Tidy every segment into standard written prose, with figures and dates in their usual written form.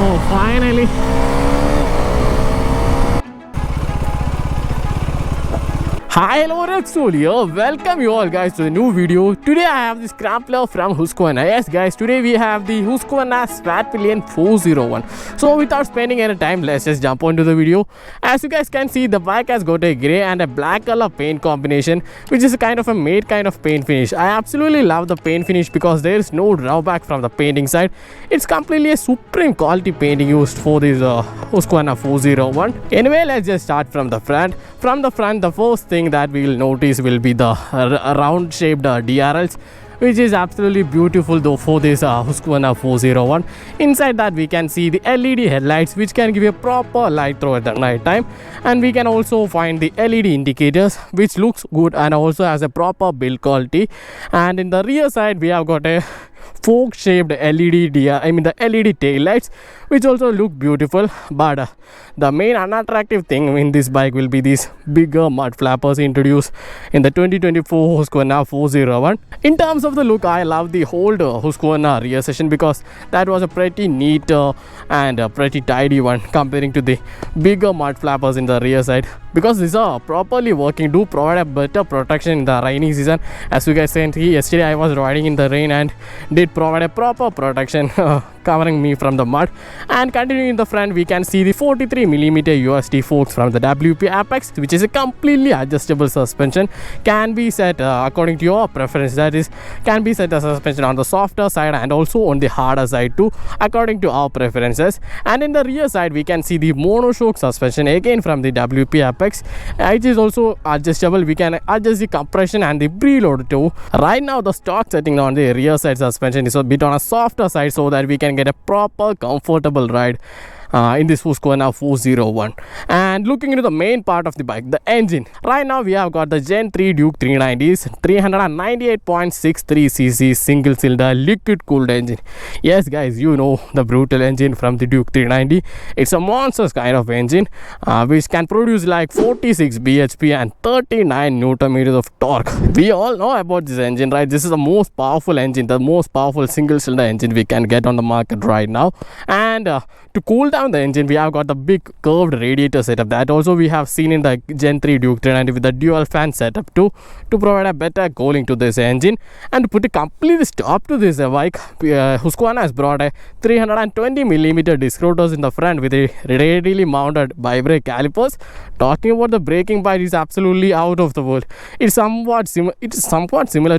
Oh, finally. Hi, hello, REVSOUL here. Welcome you all guys to the new video. Today I have this Scrambler from Husqvarna. Yes guys, today we have the Husqvarna Svartpilen 401. So without spending any time, let's just jump onto the video. As you guys can see, the bike has got a grey and a black color paint combination, which is a kind of a matte kind of paint finish. I absolutely love the paint finish because there is no drawback from the painting side. It's completely a supreme quality painting used for this Husqvarna 401. Anyway, let's just start from the front. From the front, the first thing that we will notice will be the round shaped DRLs, which is absolutely beautiful though for this Husqvarna 401. Inside that we can see the LED headlights, which can give a proper light through at the night time, and we can also find the LED indicators, which looks good and also has a proper build quality. And in the rear side we have got a fork shaped the LED tail lights, which also look beautiful. But the main unattractive thing in this bike will be these bigger mud flappers introduced in the 2024 Husqvarna 401. In terms of the look, I love the old Husqvarna rear section because that was a pretty neat and a pretty tidy one comparing to the bigger mud flappers in the rear side, because these are properly working, do provide a better protection in the rainy season. As you guys can see, yesterday I was riding in the rain and did provide a proper protection covering me from the mud. And continuing in the front, we can see the 43mm USD forks from the WP Apex, which is a completely adjustable suspension, can be set according to your preference. That is, can be set as a suspension on the softer side and also on the harder side too, according to our preferences. And in the rear side we can see the monoshock suspension, again from the WP Apex. It is also adjustable. We can adjust the compression and the preload too. Right now the stock setting on the rear side suspension is a bit on a softer side, so that we can get a proper comfortable ride in this Husqvarna 401. And looking into the main part of the bike, the engine. Right now we have got the Gen 3 Duke 390s, 398.63cc single cylinder liquid cooled engine. Yes guys, you know the brutal engine from the Duke 390. It's a monstrous kind of engine which can produce like 46 bhp and 39 newton meters of torque. We all know about this engine, right? This is the most powerful engine, the most powerful single cylinder engine we can get on the market right now. And to cool down the engine, we have got the big curved radiator setup that also we have seen in the Gen 3 Duke 390 with the dual fan setup too, to provide a better cooling to this engine. And to put a complete stop to this bike, Husqvarna has brought a 320mm disc rotors in the front with a radially mounted bi-brake calipers. Talking about the braking bike, is absolutely out of the world. It's somewhat similar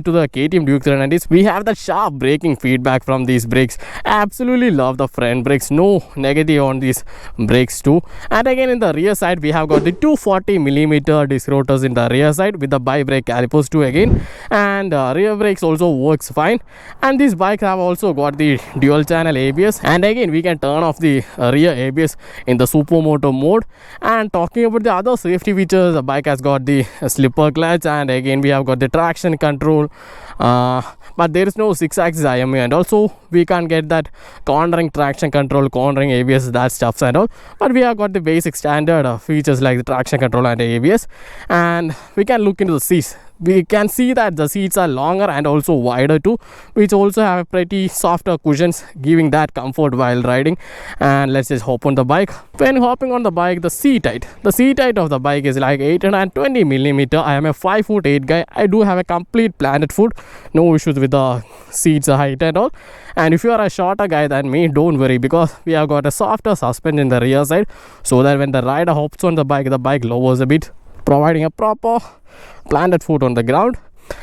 to the KTM Duke 390s. We have that sharp braking feedback from these brakes. Absolutely love the front brakes, no negative on these brakes too. And again in the rear side we have got the 240mm disc rotors in the rear side with the bi-brake calipers too again, and rear brakes also works fine. And these bikes have also got the dual channel ABS, and again we can turn off the rear ABS in the supermoto mode. And talking about the other safety features, the bike has got the slipper clutch, and again we have got the traction control, but there is no 6-axis IMU, and also we can't get that cornering traction control, cornering ABS, that stuff and all. But we have got the basic standard features like the traction control and ABS. And we can look into the seats. We can see that the seats are longer and also wider too, which also have pretty softer cushions, giving that comfort while riding. And let's just hop on the bike. When hopping on the bike, the seat height of the bike is like 820mm. I am a 5'8" guy. I do have a complete planted foot, no issues with the seats height and all. And if you are a shorter guy than me, don't worry, because we have got a softer suspension in the rear side, so that when the rider hops on the bike lowers a bit, providing a proper planted foot on the ground.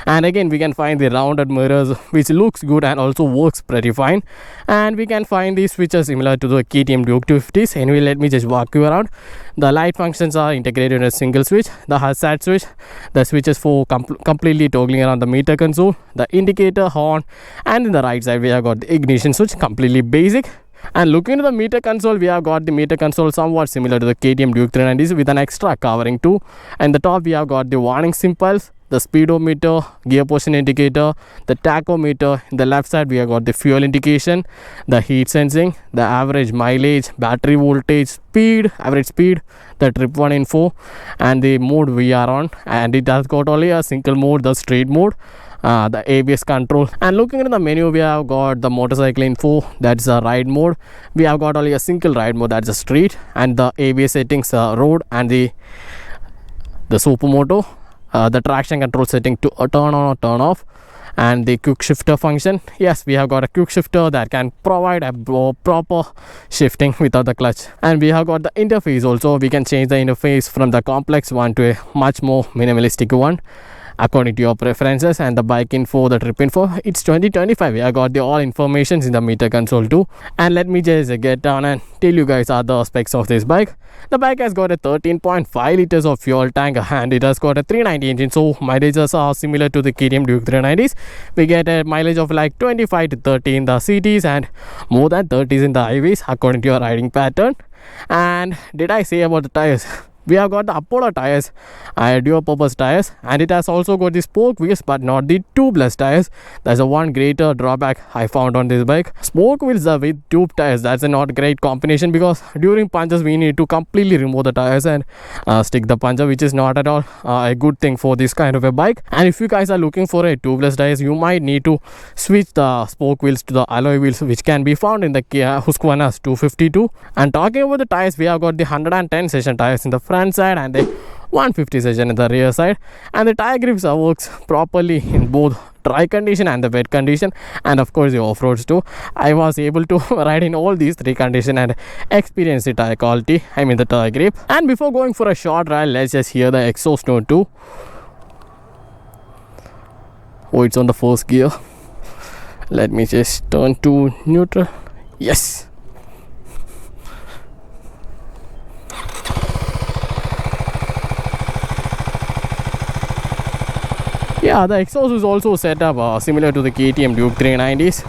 And again we can find the rounded mirrors, which looks good and also works pretty fine. And we can find these switches similar to the KTM Duke 250s. Anyway, let me just walk you around. The light functions are integrated in a single switch. The hazard switch, the switches for completely toggling around the meter console, the indicator, horn, and in the right side we have got the ignition switch, completely basic. And looking into the meter console, we have got the meter console somewhat similar to the KTM Duke 390s with an extra covering too. And the top we have got the warning symbols, the speedometer, gear position indicator, the tachometer. In the left side we have got the fuel indication, the heat sensing, the average mileage, battery voltage, speed, average speed, the trip 1 info, and the mode we are on. And it has got only a single mode, the straight mode. the ABS control. And looking at the menu, we have got the motorcycle info, that's a ride mode. We have got only a single ride mode, that's a street, and the ABS settings, road, and the Supermoto, the traction control setting to turn on or turn off, and the quick shifter function. Yes, we have got a quick shifter that can provide a proper shifting without the clutch. And we have got the interface also. We can change the interface from the complex one to a much more minimalistic one according to your preferences. And the bike info, the trip info, it's 2025. We have got the all informations in the meter console too. And let me just get down and tell you guys other specs of this bike. The bike has got a 13.5 liters of fuel tank, and it has got a 390 engine, so mileages are similar to the KTM Duke 390s. We get a mileage of like 25 to 30 in the cities and more than 30s in the highways according to your riding pattern. And did I say about the tires? We have got the Apollo tires, dual purpose tires, and it has also got the spoke wheels but not the tubeless tires. That's a one greater drawback I found on this bike. Spoke wheels with tube tires, that's a not great combination, because during punches we need to completely remove the tires and stick the puncher, which is not at all a good thing for this kind of a bike. And if you guys are looking for a tubeless tires, you might need to switch the spoke wheels to the alloy wheels, which can be found in the Husqvarna 252. And talking about the tires, we have got the 110 session tires in the front side and the 150 session in the rear side, and the tire grips works properly in both dry condition and the wet condition, and of course the off-roads too. I was able to ride in all these three conditions and experience the tire quality, I mean the tire grip. And before going for a short ride, let's just hear the exhaust note too. Oh, it's on the first gear. Let me just turn to neutral. Yes. Yeah, the exhaust is also set up similar to the KTM Duke 390s.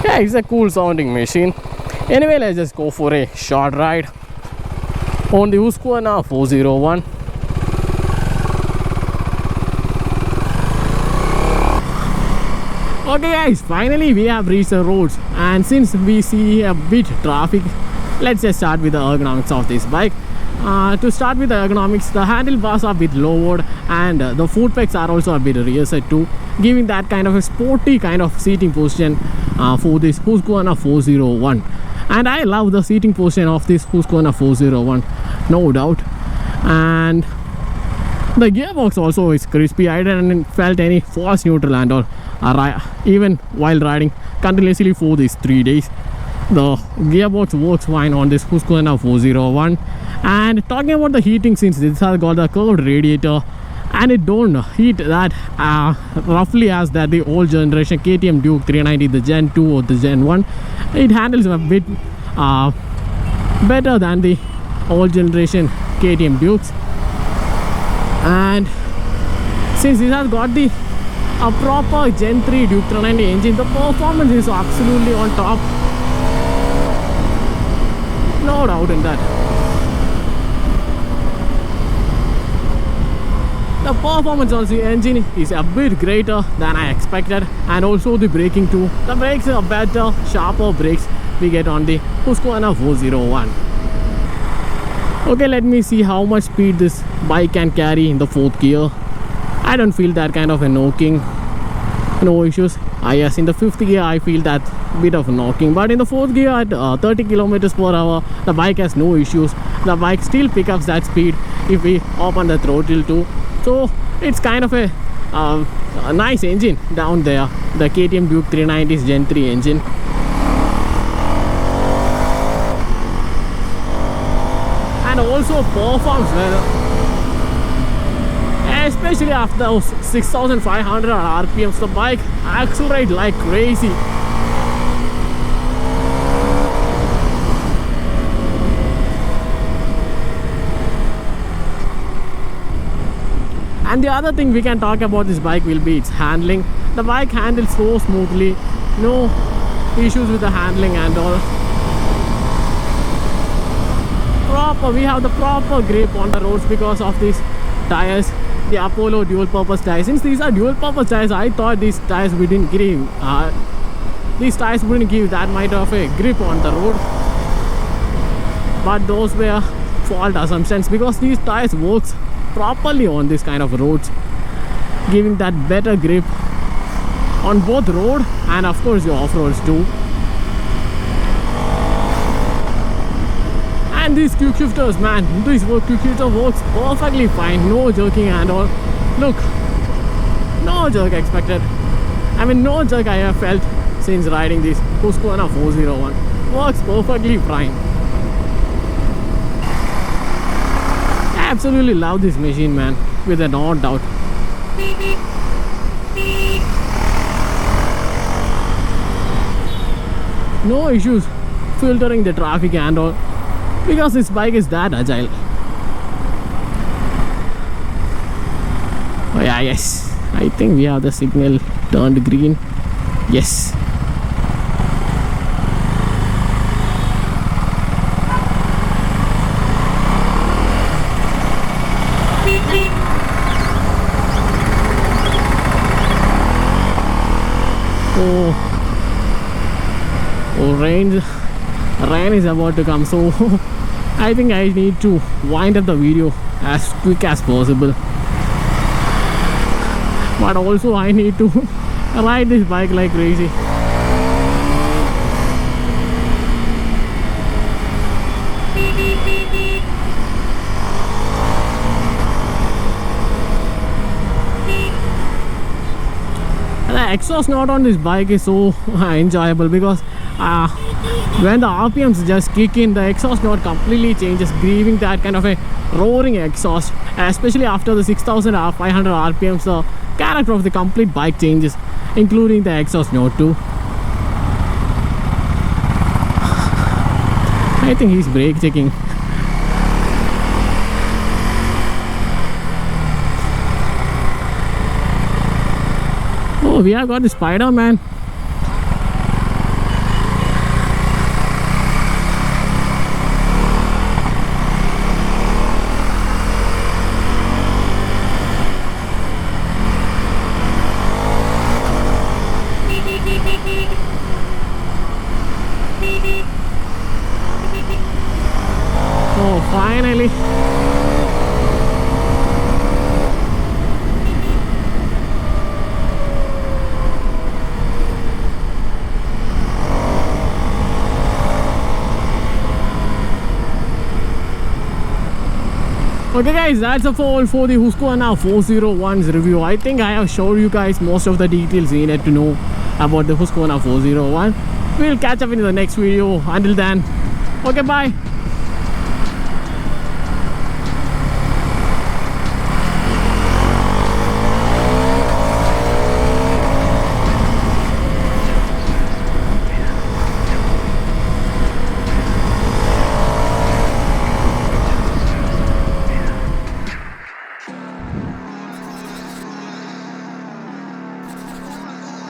Yeah, it's a cool sounding machine. Anyway, let's just go for a short ride on the Husqvarna 401. Okay guys, finally we have reached the roads, and since we see a bit traffic, let's just start with the ergonomics of this bike. To start with the ergonomics, the handlebars are a bit lowered, and the foot pegs are also a bit rear set too, giving that kind of a sporty kind of seating position for this Husqvarna 401. And I love the seating position of this Husqvarna 401, no doubt. And the gearbox also is crispy. I didn't felt any false neutral and all, even while riding continuously for these 3 days. The gearbox works fine on this Husqvarna 401. And talking about the heating, since this has got the curved radiator and it don't heat that roughly as that the old generation KTM Duke 390, the Gen 2 or the Gen 1, it handles a bit better than the old generation KTM Dukes. And since this has got the a proper Gen 3 Duke 390 engine, the performance is absolutely on top, no doubt in that. The performance of the engine is a bit greater than I expected, and also the braking too. The brakes are better, sharper brakes we get on the Husqvarna 401. Okay, let me see how much speed this bike can carry in the 4th gear. I don't feel that kind of a knocking, no issues. Yes, in the 5th gear I feel that bit of knocking, but in the 4th gear at 30 kilometers per hour, the bike has no issues. The bike still picks up that speed if we open the throttle too. So it's kind of a nice engine down there, the KTM Duke 390's Gen 3 engine. And also performs well, especially after those 6,500 RPMs. The bike accelerates like crazy. And the other thing we can talk about this bike will be its handling. The bike handles so smoothly, no issues with the handling and all. We have the proper grip on the roads because of these tires, the Apollo dual purpose tires. Since these are dual purpose tires, I thought these tires wouldn't give that much of a grip on the road. but those were fault assumptions because these tires works properly on this kind of roads, giving that better grip on both road and of course your off-roads too. And these quick shifters, man, this quick shifter works perfectly fine, no jerking and all. Look, no jerk expected. I mean, no jerk I have felt since riding this Husqvarna 401. Works perfectly fine. I absolutely love this machine, man, with a no doubt. No issues filtering the traffic and all because this bike is that agile. Oh yeah, yes, I think we have the signal turned green. Yes. Oh, rain is about to come, so I think I need to wind up the video as quick as possible. But also I need to ride this bike like crazy. The exhaust note on this bike is so enjoyable because when the RPMs just kick in, the exhaust note completely changes, giving that kind of a roaring exhaust. Especially after the 6500 RPMs, the character of the complete bike changes, including the exhaust note too. I think he's brake checking. Oh, we have got the Spider-Man. Oh, finally. Okay guys, that's all for the Husqvarna 401's review. I think I have showed you guys most of the details you needed to know about the Husqvarna 401. We'll catch up in the next video. Until then, okay, bye.